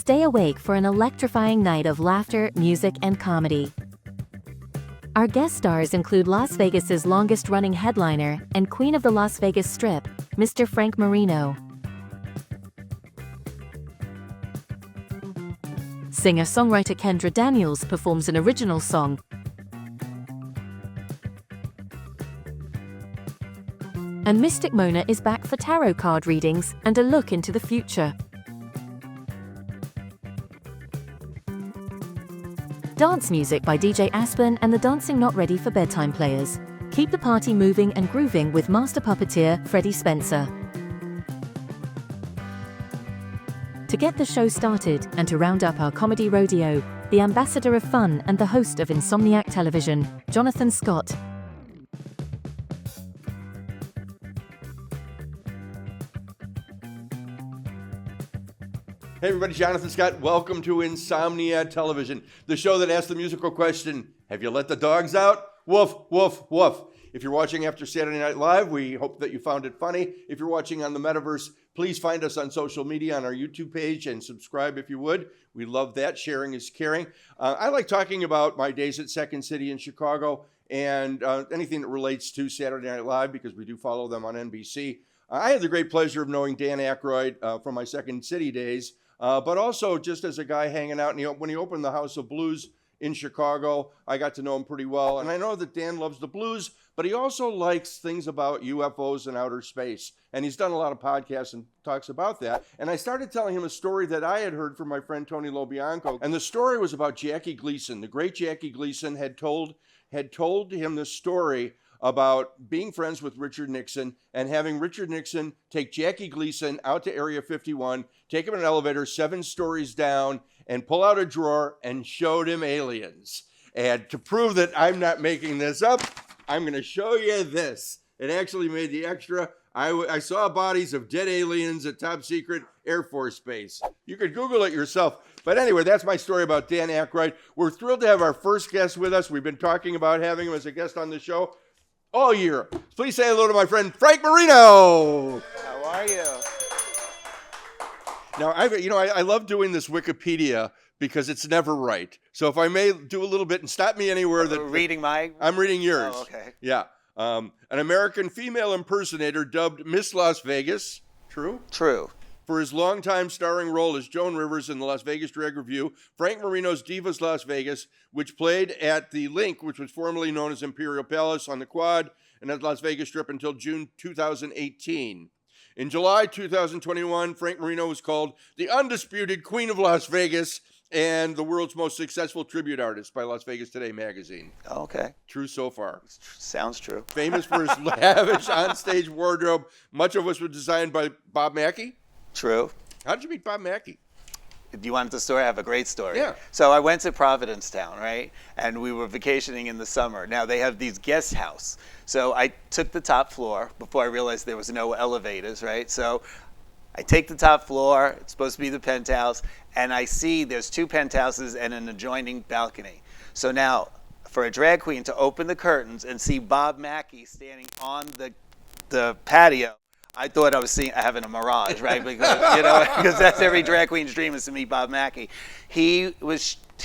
Stay awake for an electrifying night of laughter, music, and comedy. Our guest stars include Las Vegas's longest-running headliner and Queen of the Las Vegas Strip, Mr. Frank Marino. Singer-songwriter Kendra Daniels performs an original song. And Mystic Mona is back for tarot card readings and a look into the future. Dance music by DJ Aspen and the Dancing Not Ready for Bedtime players. Keep the party moving and grooving with master puppeteer Freddie Spencer. To get the show started and to round up our comedy rodeo, the ambassador of fun and the host of Insomniac Television, Jonathan Scott. Hey everybody, Jonathan Scott. Welcome to Insomniac Television, the show that asks the musical question, have you let the dogs out? Woof, woof, woof. If you're watching after Saturday Night Live, we hope that you found it funny. If you're watching on the metaverse, please find us on social media on our YouTube page and subscribe if you would. We love that. Sharing is caring. I like talking about my days at Second City in Chicago and anything that relates to Saturday Night Live because we do follow them on NBC. I had the great pleasure of knowing Dan Aykroyd from my Second City days. But also just as a guy hanging out, and when he opened the House of Blues in Chicago, I got to know him pretty well. And I know that Dan loves the blues, but he also likes things about UFOs and outer space. And he's done a lot of podcasts and talks about that. And I started telling him a story that I had heard from my friend Tony LoBianco. And the story was about Jackie Gleason. The great Jackie Gleason had told him the story about being friends with Richard Nixon and having Richard Nixon take Jackie Gleason out to Area 51, take him in an elevator 7 stories down, and pull out a drawer and showed him aliens. And to prove that I'm not making this up, I'm going to show you this. It actually made the extra. I saw bodies of dead aliens at top secret Air Force Base. You could Google it yourself. But anyway, that's my story about Dan Aykroyd. We're thrilled to have our first guest with us. We've been talking about having him as a guest on the show all year. Please say hello to my friend Frank Marino. How are you? Now, I love doing this Wikipedia because it's never right. So if I may do a little bit and stop me anywhere that Reading my... I'm reading yours. Oh, okay. Yeah. An American female impersonator dubbed Miss Las Vegas. True? True. For his longtime starring role as Joan Rivers in the Las Vegas Drag Review, Frank Marino's Divas Las Vegas, which played at the Link, which was formerly known as Imperial Palace on the Quad, and at Las Vegas Strip until June 2018. In July 2021, Frank Marino was called the undisputed Queen of Las Vegas and the world's most successful tribute artist by Las Vegas Today magazine. Okay. True so far. Sounds true. Famous for his lavish onstage wardrobe, much of which was designed by Bob Mackie. True. How did you meet Bob Mackie? Do you want the story? I have a great story. Yeah. So I went to Providencetown, right? And we were vacationing in the summer. Now they have these guest house. So I took the top floor before I realized there was no elevators, right? So I take the top floor, it's supposed to be the penthouse, and I see there's 2 penthouses and an adjoining balcony. So now, for a drag queen to open the curtains and see Bob Mackie standing on the patio, I thought I was having a mirage, right? Because that's every drag queen's dream is to meet Bob Mackie. He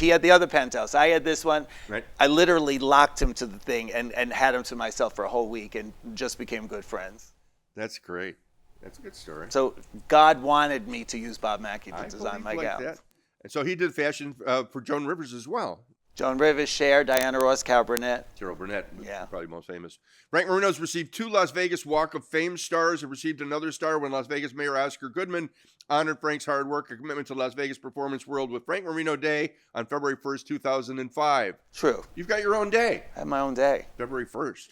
had the other penthouse. I had this one. Right. I literally locked him to the thing and had him to myself for a whole week and just became good friends. That's great. That's a good story. So God wanted me to use Bob Mackie to design my gowns. That. And so he did fashion for Joan Rivers as well. Joan Rivers, Cher, Diana Ross, Carol Burnett. Carol Burnett, yeah, probably most famous. Frank Marino's received 2 Las Vegas Walk of Fame stars and received another star when Las Vegas Mayor Oscar Goodman honored Frank's hard work and commitment to Las Vegas performance world with Frank Marino Day on February 1st, 2005. True. You've got your own day. I have my own day. February 1st.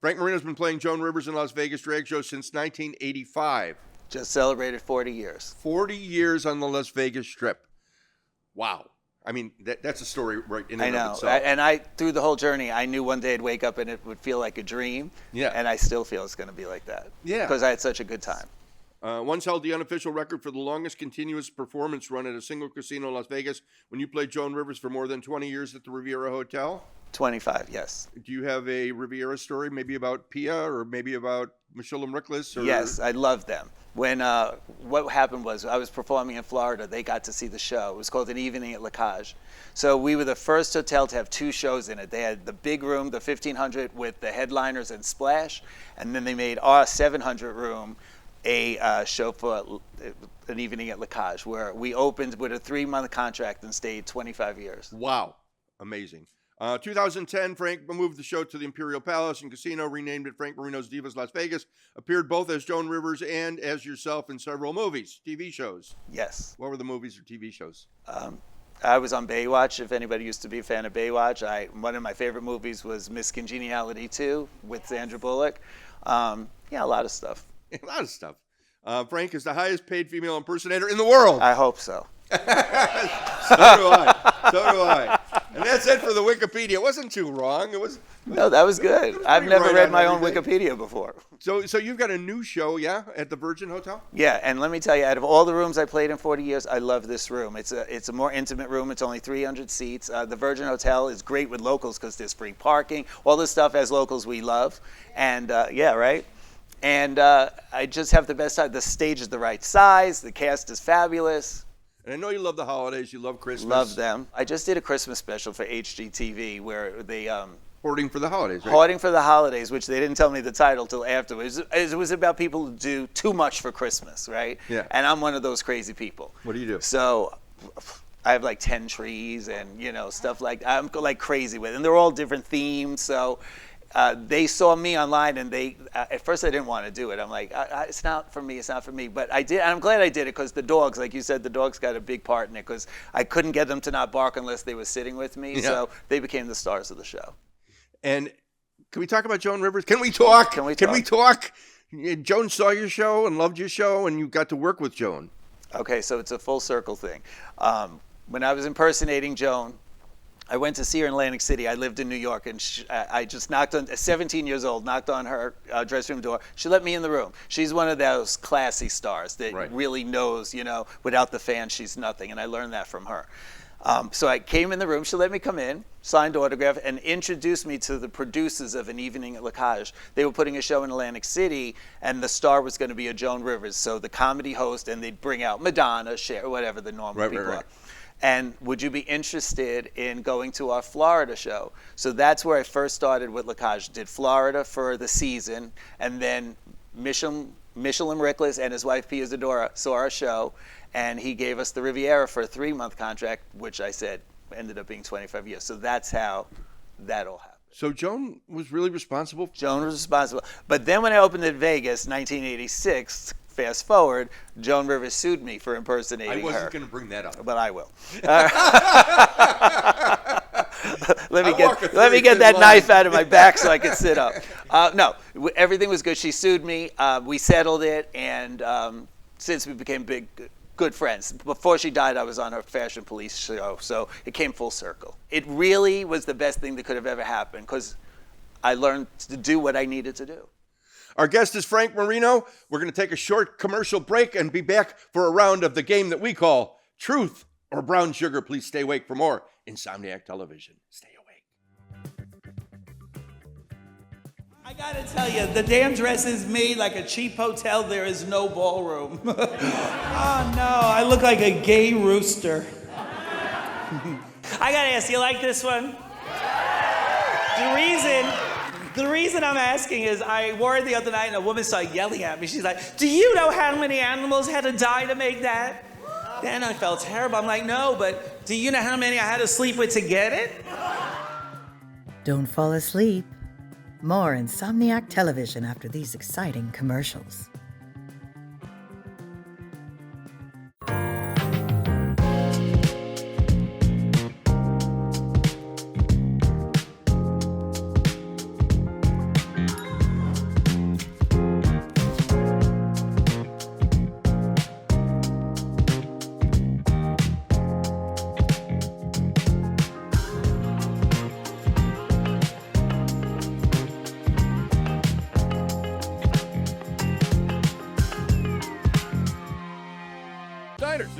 Frank Marino's been playing Joan Rivers in Las Vegas drag shows since 1985. Just celebrated 40 years. 40 years on the Las Vegas Strip. Wow. I mean, that's a story right in and of itself. And through the whole journey, I knew one day I'd wake up and it would feel like a dream. Yeah. And I still feel it's going to be like that. Yeah. Because I had such a good time. Once held the unofficial record for the longest continuous performance run at a single casino in Las Vegas when you played Joan Rivers for more than 20 years at the Riviera Hotel. 25, yes. Do you have a Riviera story, maybe about Pia or maybe about Michelle and Rickless? Or... Yes, I love them. When what happened was I was performing in Florida. They got to see the show. It was called An Evening at La Cage. So we were the first hotel to have 2 shows in it. They had the big room, the 1,500 with the headliners and Splash, and then they made our 700 room a show for An Evening at La Cage, where we opened with a 3-month contract and stayed 25 years. Wow. Amazing. 2010, Frank moved the show to the Imperial Palace and Casino, renamed it Frank Marino's Divas Las Vegas, appeared both as Joan Rivers and as yourself in several movies, TV shows. Yes. What were the movies or TV shows? I was on Baywatch, if anybody used to be a fan of Baywatch. One of my favorite movies was Miss Congeniality 2 with Sandra Bullock. Yeah, a lot of stuff. A lot of stuff. Frank is the highest paid female impersonator in the world. I hope so. So do I. And that's it for the Wikipedia. It wasn't too wrong. No, that was good. I've never right read my own everything. Wikipedia before. So you've got a new show, yeah, at the Virgin Hotel? Yeah, and let me tell you, out of all the rooms I played in 40 years, I love this room. It's a more intimate room. It's only 300 seats. The Virgin Hotel is great with locals because there's free parking. All this stuff as locals we love. And yeah, right? And I just have the best time. The stage is the right size. The cast is fabulous. And I know you love the holidays. You love Christmas. Love them. I just did a Christmas special for HGTV where they Hoarding for the holidays, right? Hoarding for the Holidays, which they didn't tell me the title till afterwards. It was about people who do too much for Christmas, right? Yeah. And I'm one of those crazy people. What do you do? So I have like 10 trees and, stuff like I'm like crazy with it. And they're all different themes. So they saw me online and at first I didn't want to do it. I'm like, it's not for me, it's not for me. But I did, and I'm glad I did it because the dogs, like you said, the dogs got a big part in it because I couldn't get them to not bark unless they were sitting with me. Yeah. So they became the stars of the show. And can we talk about Joan Rivers? Can we talk? Can we talk? Joan saw your show and loved your show, and you got to work with Joan. Okay, so it's a full circle thing. When I was impersonating Joan, I went to see her in Atlantic City. I lived in New York, and I just knocked on, 17 years old, knocked on her dressing room door. She let me in the room. She's one of those classy stars that Right. really knows, without the fans, she's nothing, and I learned that from her. So I came in the room, she let me come in, signed autograph, and introduced me to the producers of An Evening at La Cage. They were putting a show in Atlantic City, and the star was going to be a Joan Rivers, so the comedy host, and they'd bring out Madonna, Cher, whatever the normal people are. And would you be interested in going to our Florida show? So that's where I first started with La Cage. Did Florida for the season, and then Michelle and Rickless and his wife Pia Zadora saw our show, and he gave us the Riviera for a 3-month contract, which I said ended up being 25 years. So that's how that all happened. So Joan was really responsible? Joan was responsible. But then when I opened in Vegas, 1986, fast forward, Joan Rivers sued me for impersonating her. I wasn't going to bring that up. But I will. Let me get that knife out of my back so I can sit up. No, everything was good. She sued me. We settled it, and since we became good friends. Before she died, I was on her Fashion Police show, so it came full circle. It really was the best thing that could have ever happened because I learned to do what I needed to do. Our guest is Frank Marino. We're going to take a short commercial break and be back for a round of the game that we call Truth or Brown Sugar. Please stay awake for more Insomniac Television. Stay awake. I gotta tell you, the damn dress is made like a cheap hotel. There is no ballroom. Oh no, I look like a gay rooster. I gotta ask, you like this one? The reason I'm asking is I wore it the other night and a woman started yelling at me. She's like, do you know how many animals had to die to make that? Then I felt terrible. I'm like, no, but do you know how many I had to sleep with to get it? Don't fall asleep. More Insomniac Television after these exciting commercials.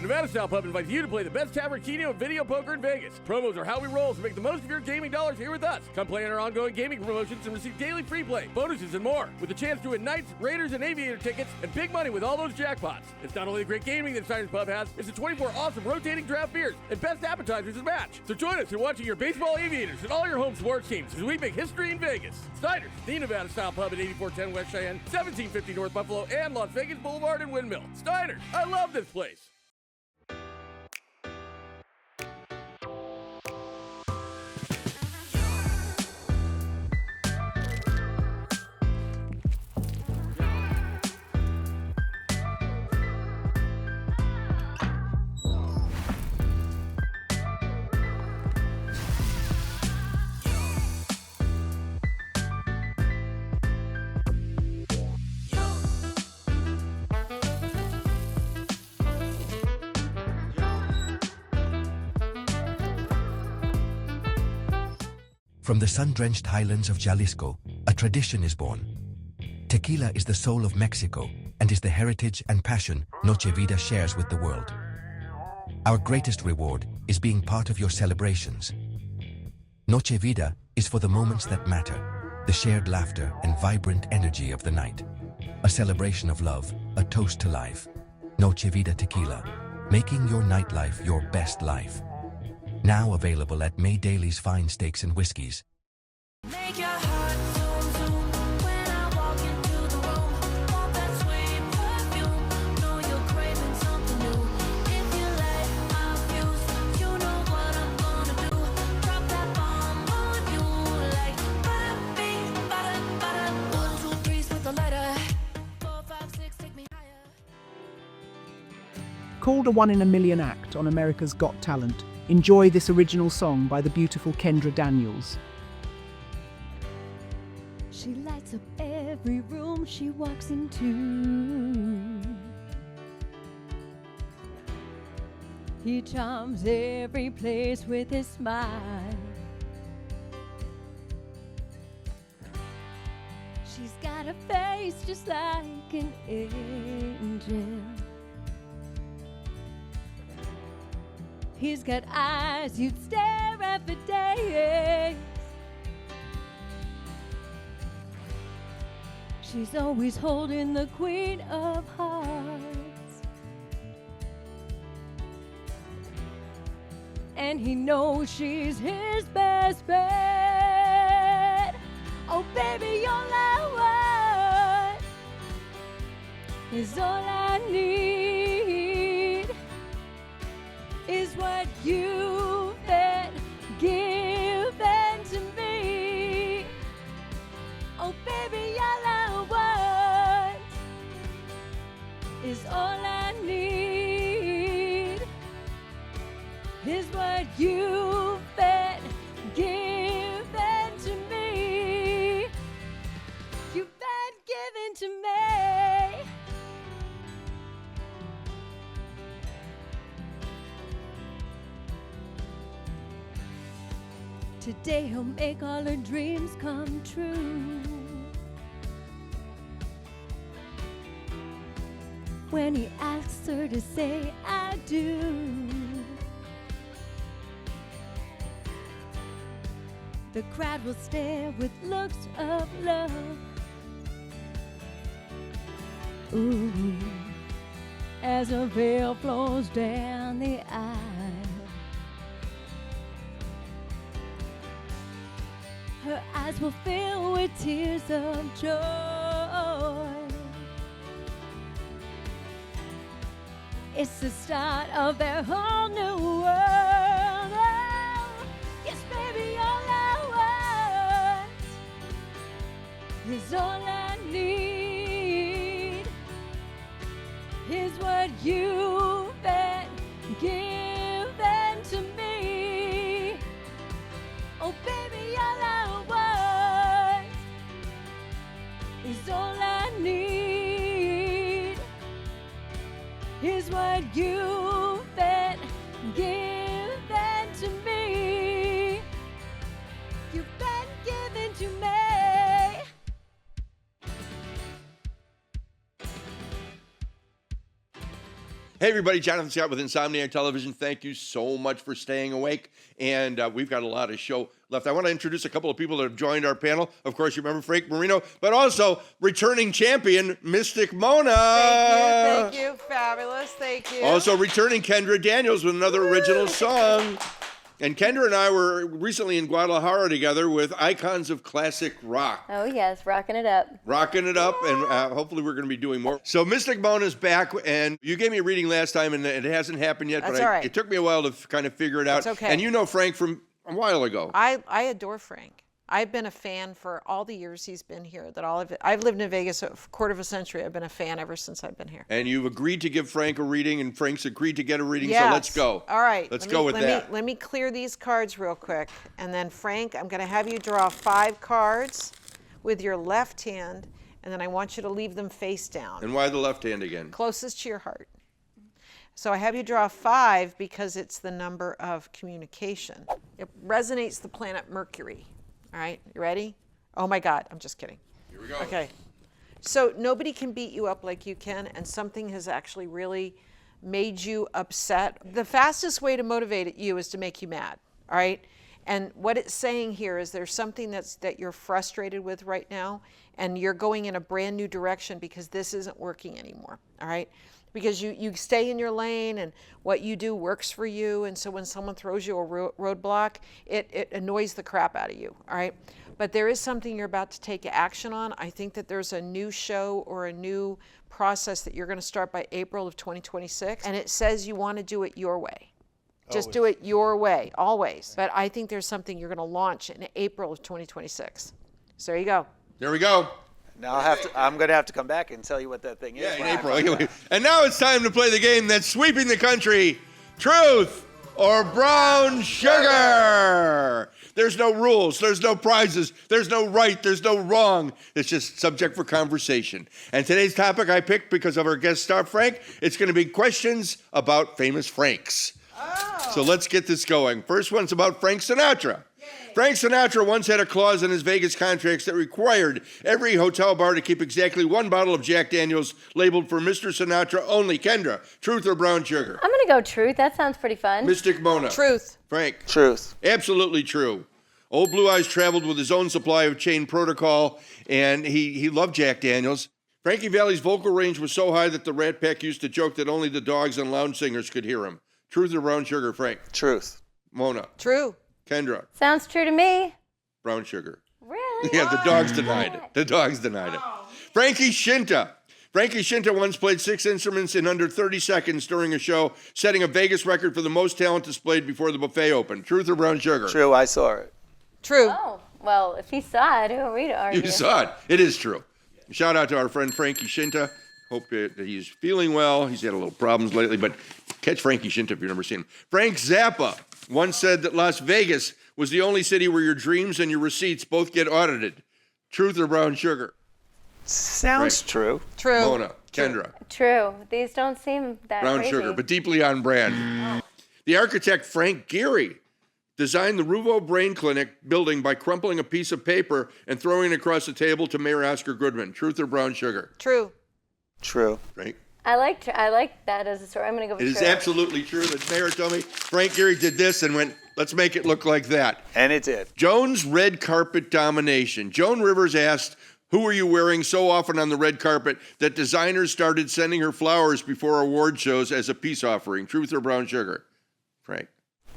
Nevada Style Pub invites you to play the best tavern, keno, and video poker in Vegas. Promos are how we roll, so make the most of your gaming dollars here with us. Come play in our ongoing gaming promotions and receive daily free play, bonuses, and more, with a chance to win Knights, Raiders, and Aviator tickets and big money with all those jackpots. It's not only the great gaming that Snyder's Pub has, it's the 24 awesome rotating draft beers and best appetizers to match. So join us in watching your baseball Aviators and all your home sports teams as we make history in Vegas. Snyder's, the Nevada Style Pub at 8410 West Cheyenne, 1750 North Buffalo, and Las Vegas Boulevard and Windmill. Snyder's, I love this place. From the sun-drenched highlands of Jalisco, a tradition is born. Tequila is the soul of Mexico and is the heritage and passion Noche Vida shares with the world. Our greatest reward is being part of your celebrations. Noche Vida is for the moments that matter, the shared laughter and vibrant energy of the night. A celebration of love, a toast to life. Noche Vida Tequila, making your nightlife your best life. Now available at May Daly's Fine Steaks and Whiskeys. Make your heart zoom, zoom when I walk into the room. Want that sweet perfume, know you're craving something new. If you light my fuse, you know what I'm gonna do. Drop that bomb on you like ba-da-bing, ba-da-ba-da. 1, 2, 3's with the lighter. 4, 5, 6, take me higher. Called a 1 in a million act on America's Got Talent, enjoy this original song by the beautiful Kendra Daniels. She lights up every room she walks into. He charms every place with his smile. She's got a face just like an angel. He's got eyes you'd stare at for days. She's always holding the Queen of Hearts. And he knows she's his best bet. Oh baby, all I want is all I need. Is what you've been given to me. Oh baby, all I want is all I need. Is what you've been given to me. You've been given to me. Today he'll make all her dreams come true. When he asks her to say I do, the crowd will stare with looks of love. Ooh, as a veil flows down the aisle. Her eyes will fill with tears of joy. It's the start of their whole new world. Oh, yes, baby, all I want is all I need. Is what you've been given to me. Oh, baby, all I want is all I need. Is what you've been given to me. You've been given to me. Hey, everybody, Jonathan Scott with Insomniac Television. Thank you so much for staying awake. And we've got a lot of show left. I want to introduce a couple of people that have joined our panel. Of course, you remember Frank Marino, but also returning champion, Mystic Mona. Thank you. Fabulous. Thank you. Also returning Kendra Daniels with another original song. And Kendra and I were recently in Guadalajara together with icons of classic rock. Oh, yes, rocking it up. Rocking it up, and hopefully we're going to be doing more. So Mystic Mona's back, and you gave me a reading last time, and it hasn't happened yet. That's but all right. It took me a while to kind of figure it out. That's okay. And you know Frank from a while ago. I adore Frank. I've been a fan for all the years he's been here. I've lived in Vegas a quarter of a century. I've been a fan ever since I've been here. And you've agreed to give Frank a reading, and Frank's agreed to get a reading, Yes. so let's go. All right. Let's go with that. Let me clear these cards real quick. And then, Frank, I'm going to have you draw 5 cards with your left hand, and then I want you to leave them face down. And why the left hand again? Closest to your heart. So I have you draw 5 because it's the number of communication. It resonates the planet Mercury. All right, you ready? Oh my God, I'm just kidding. Here we go. Okay. So nobody can beat you up like you can, and something has actually really made you upset. The fastest way to motivate you is to make you mad, all right? And what it's saying here is there's something that you're frustrated with right now, and you're going in a brand new direction because this isn't working anymore, all right? Because you stay in your lane and what you do works for you, and so when someone throws you a roadblock, it annoys the crap out of you, all right? But there is something you're about to take action on. I think that there's a new show or a new process that you're going to start by April of 2026, and it says you want to do it your way. Just do it your way, always. But I think there's something you're going to launch in April of 2026. So there you go. There we go. Now I'm going to have to come back and tell you what that thing is. Yeah, in when I April. find out. And now it's time to play the game that's sweeping the country. Truth or brown sugar. There's no rules. There's no prizes. There's no right. There's no wrong. It's just subject for conversation. And today's topic I picked because of our guest star, Frank. It's going to be questions about famous Franks. Oh. So let's get this going. First one's about Frank Sinatra. Frank Sinatra once had a clause in his Vegas contracts that required every hotel bar to keep exactly 1 bottle of Jack Daniels labeled for Mr. Sinatra only. Kendra, truth or brown sugar? I'm going to go truth. That sounds pretty fun. Mystic Mona. Truth. Frank. Truth. Absolutely true. Old Blue Eyes traveled with his own supply of chain protocol, and he loved Jack Daniels. Frankie Valli's vocal range was so high that the Rat Pack used to joke that only the dogs and lounge singers could hear him. Truth or brown sugar, Frank? Truth. Mona. True. Kendra. Sounds true to me. Brown sugar. Really? Yeah, the dogs denied it. The dogs denied it. Frankie Shinta. Frankie Shinta once played 6 instruments in under 30 seconds during a show, setting a Vegas record for the most talent displayed before the buffet opened. Truth or brown sugar? True, I saw it. True. Oh, well, if he saw it, who are we to argue? You saw it. It is true. Shout out to our friend Frankie Shinta. Hope that he's feeling well. He's had a little problems lately, but catch Frankie Shinta if you've never seen him. Frank Zappa once said that Las Vegas was the only city where your dreams and your receipts both get audited. Truth or brown sugar? Sounds true. True. Mona, Kendra. True. These don't seem that Brown crazy. sugar, but deeply on brand. The architect Frank Gehry designed the Ruvo Brain Clinic building by crumpling a piece of paper and throwing it across the table to Mayor Oscar Goodman. Truth or brown sugar? True. True. Frank? I like that as a story. I'm going to go with It is true. absolutely true. The mayor told me Frank Gehry did this and went, let's make it look like that. And it did. Joan's red carpet domination. Joan Rivers asked, who were you wearing so often on the red carpet that designers started sending her flowers before award shows as a peace offering? Truth or brown sugar? Frank.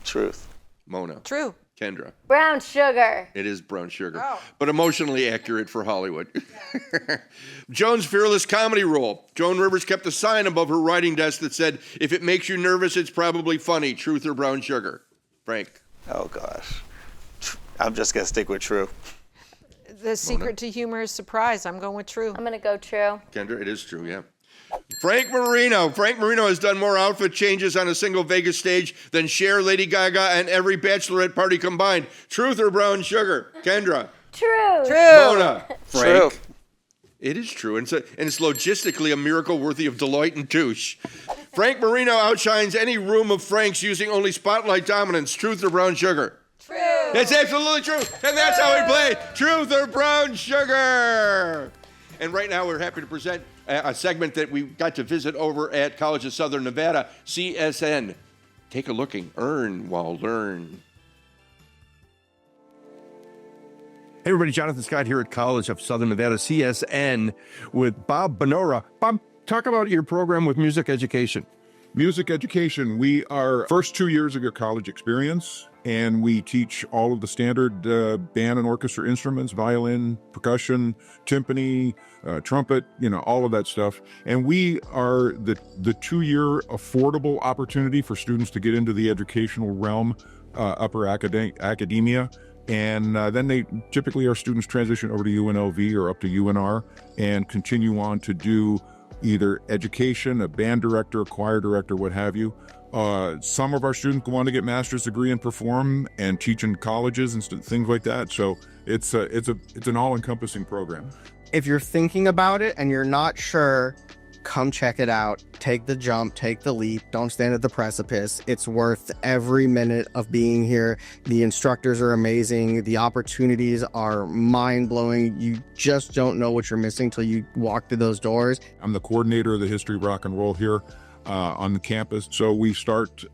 Truth. Mona. True. Kendra. Brown sugar. It is brown sugar, Oh. but emotionally accurate for Hollywood. Joan's fearless comedy rule. Joan Rivers kept a sign above her writing desk that said, if it makes you nervous, it's probably funny. Truth or brown sugar? Frank. Oh, gosh. I'm just going to stick with true. The secret to humor is surprise. I'm going with true. I'm going to go true. Kendra, it is true, yeah. Frank Marino. Frank Marino has done more outfit changes on a single Vegas stage than Cher, Lady Gaga, and every bachelorette party combined. Truth or brown sugar? Kendra. True. True. Mona. Frank. True. It is true, and it's logistically a miracle worthy of Deloitte and Touche. Frank Marino outshines any room of Franks using only spotlight dominance. Truth or brown sugar? True. It's absolutely true, and that's how we play Truth or Brown Sugar. And right now we're happy to present a segment that we got to visit over at College of Southern Nevada, CSN. Take a looking, earn while learn. Hey everybody, Jonathan Scott here at College of Southern Nevada, CSN, with Bob Benora. Bob, talk about your program with music education. Music education, we are first 2 years of your college experience, and we teach all of the standard band and orchestra instruments, violin, percussion, timpani, trumpet, all of that stuff. And we are the 2-year affordable opportunity for students to get into the educational realm, upper academia. And then our students transition over to UNLV or up to UNR and continue on to do either education, a band director, a choir director, what have you. Some of our students go on to get master's degree and perform and teach in colleges and things like that. So it's an all-encompassing program. If you're thinking about it and you're not sure, come check it out. Take the jump, take the leap. Don't stand at the precipice. It's worth every minute of being here. The instructors are amazing. The opportunities are mind-blowing. You just don't know what you're missing till you walk through those doors. I'm the coordinator of the History of Rock and Roll here on the campus. So we start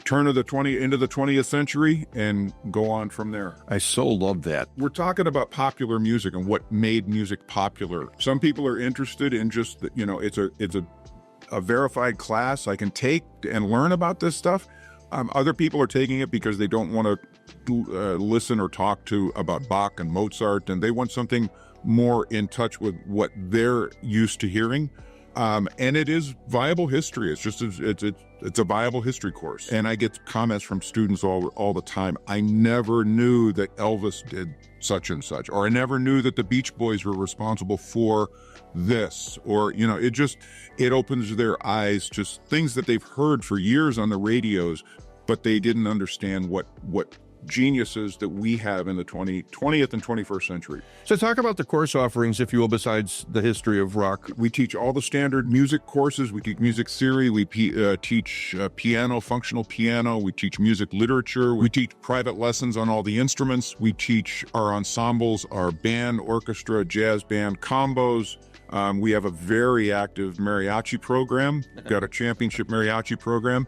turn of the 20 into the 20th century and go on from there. I so love that. We're talking about popular music and what made music popular. Some people are interested in just it's a verified class I can take and learn about this stuff. Other people are taking it because they don't want to listen or talk about Bach and Mozart, and they want something more in touch with what they're used to hearing. And it is viable history. It's a viable history course. And I get comments from students all the time. I never knew that Elvis did such and such, or I never knew that the Beach Boys were responsible for this, or, it opens their eyes to things that they've heard for years on the radios, but they didn't understand what geniuses that we have in the 20th and 21st century. So talk about the course offerings, if you will, besides the history of rock. We teach all the standard music courses. We teach music theory. We teach piano, functional piano. We teach music literature. We teach private lessons on all the instruments. We teach our ensembles, our band, orchestra, jazz band combos. We have a very active mariachi program. We've got a championship mariachi program.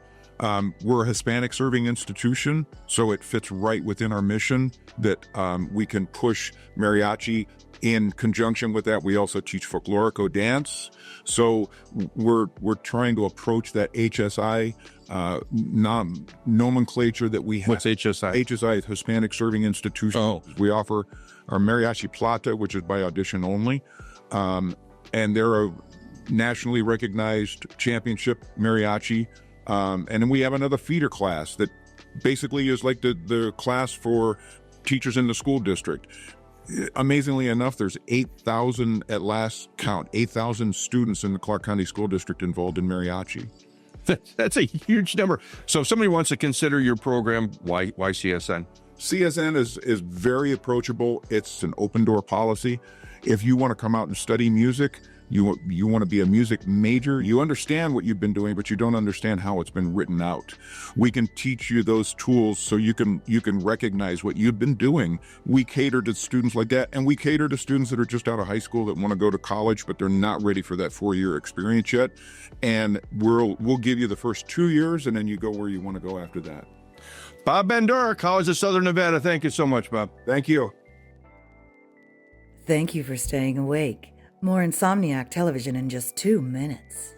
We're a Hispanic serving institution, so it fits right within our mission that we can push mariachi. In conjunction with that, we also teach folklorico dance. So we're trying to approach that HSI nomenclature that we have. What's HSI? HSI is Hispanic Serving Institution. Oh. We offer our Mariachi Plata, which is by audition only. And they're a nationally recognized championship mariachi. And then we have another feeder class that basically is like the class for teachers in the school district. Amazingly enough, there's 8,000 at last count, 8,000 students in the Clark County School District involved in mariachi. That's a huge number. So if somebody wants to consider your program, why CSN? CSN is very approachable. It's an open door policy. If you want to come out and study music, you want to be a music major, you understand what you've been doing, but you don't understand how it's been written out. We can teach you those tools so you can recognize what you've been doing. We cater to students like that, and we cater to students that are just out of high school that want to go to college, but they're not ready for that 4-year experience yet. And we'll give you the first 2 years, and then you go where you want to go after that. Bob Benora, College of Southern Nevada. Thank you so much, Bob. Thank you. Thank you for staying awake. More Insomniac television in just 2 minutes.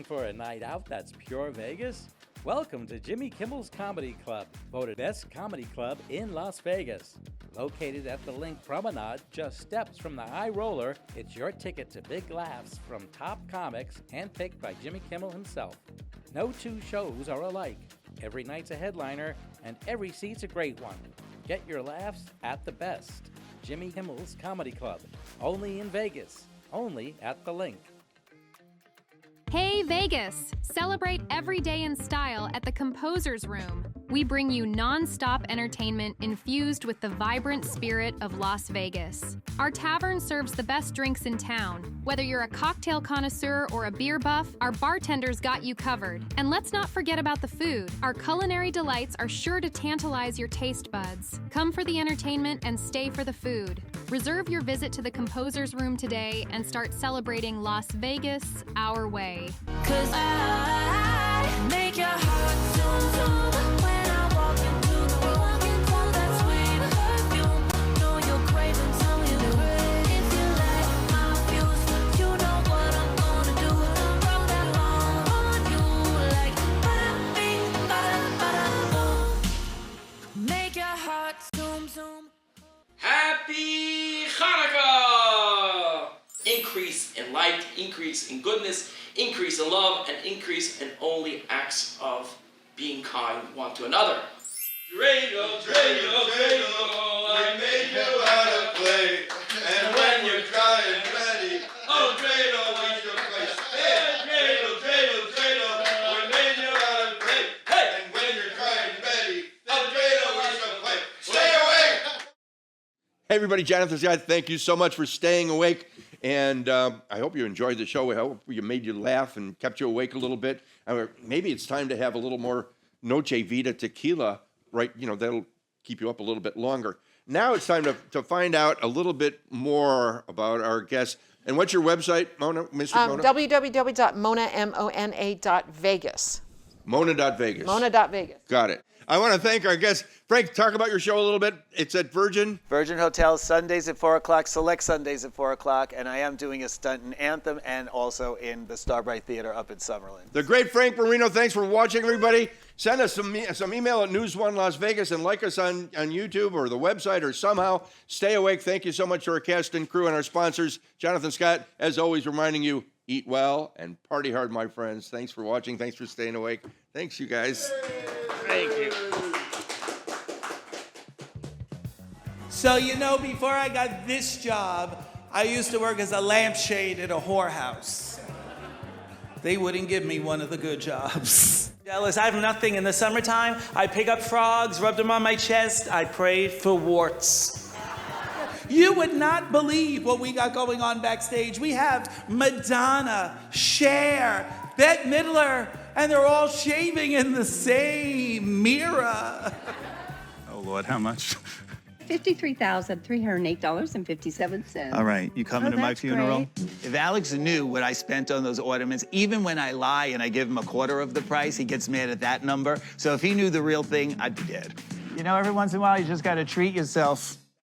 Looking for a night out that's pure Vegas? Welcome to Jimmy Kimmel's Comedy Club, voted best comedy club in Las Vegas. Located at the Link Promenade, just steps from the High Roller, it's your ticket to big laughs from top comics handpicked by Jimmy Kimmel himself. No two shows are alike. Every night's a headliner, and every seat's a great one. Get your laughs at the best. Jimmy Kimmel's Comedy Club, only in Vegas, only at the Link. Hey Vegas! Celebrate every day in style at the Composer's Room. We bring you non-stop entertainment infused with the vibrant spirit of Las Vegas. Our tavern serves the best drinks in town. Whether you're a cocktail connoisseur or a beer buff, our bartenders got you covered. And let's not forget about the food. Our culinary delights are sure to tantalize your taste buds. Come for the entertainment and stay for the food. Reserve your visit to the Composer's Room today and start celebrating Las Vegas our way. 'Cause I make your heart zoom zoom when I walk into the room. All that sweet perfume, know you're craving something new. If you light my fuse, you know what I'm gonna do. Roll that long on you like bada bing, bada boom. Make your heart zoom zoom. Happy Hanukkah! Increase in light, increase in goodness, increase in love, and increase in only acts of being kind one to another. Dreidel, dreidel, dreidel, I made you out of clay, and when you're dry and ready, oh dreidel, wash your face. Hey, dreidel, dreidel, dreidel, we made you out of clay. Hey, and when you're dry and ready, oh dreidel, wash your face. Stay awake! Hey everybody, Jonathan Scott, thank you so much for staying awake. And I hope you enjoyed the show. I hope you made you laugh and kept you awake a little bit. Maybe it's time to have a little more Noche Vita tequila, right? You know, that'll keep you up a little bit longer. Now it's time to find out a little bit more about our guests. And what's your website, Mona? Mr. Mona? www.mona.vegas. Mona.Vegas. Mona.Vegas. Got it. I want to thank our guests. Frank, talk about your show a little bit. It's at Virgin. Virgin Hotel, Sundays at 4 o'clock, select Sundays at 4 o'clock, and I am doing a stunt in Anthem and also in the Starbright Theater up in Summerlin. The great Frank Marino, thanks for watching, everybody. Send us some email at News One Las Vegas and like us on YouTube or the website or somehow. Stay awake. Thank you so much to our cast and crew and our sponsors. Jonathan Scott, as always, reminding you, eat well and party hard, my friends. Thanks for watching. Thanks for staying awake. Thanks, you guys. Thank you. So, you know, before I got this job, I used to work as a lampshade at a whorehouse. They wouldn't give me one of the good jobs. Jealous, I have nothing. In the summertime, I pick up frogs, rub them on my chest, I pray for warts. You would not believe what we got going on backstage. We have Madonna, Cher, Bette Midler, and they're all shaving in the same mirror. Oh, Lord, how much? $53,308.57. All right, you coming to my that's funeral? great. If Alex knew what I spent on those ornaments, even when I lie and I give him a quarter of the price, he gets mad at that number. So if he knew the real thing, I'd be dead. You know, every once in a while, you just got to treat yourself.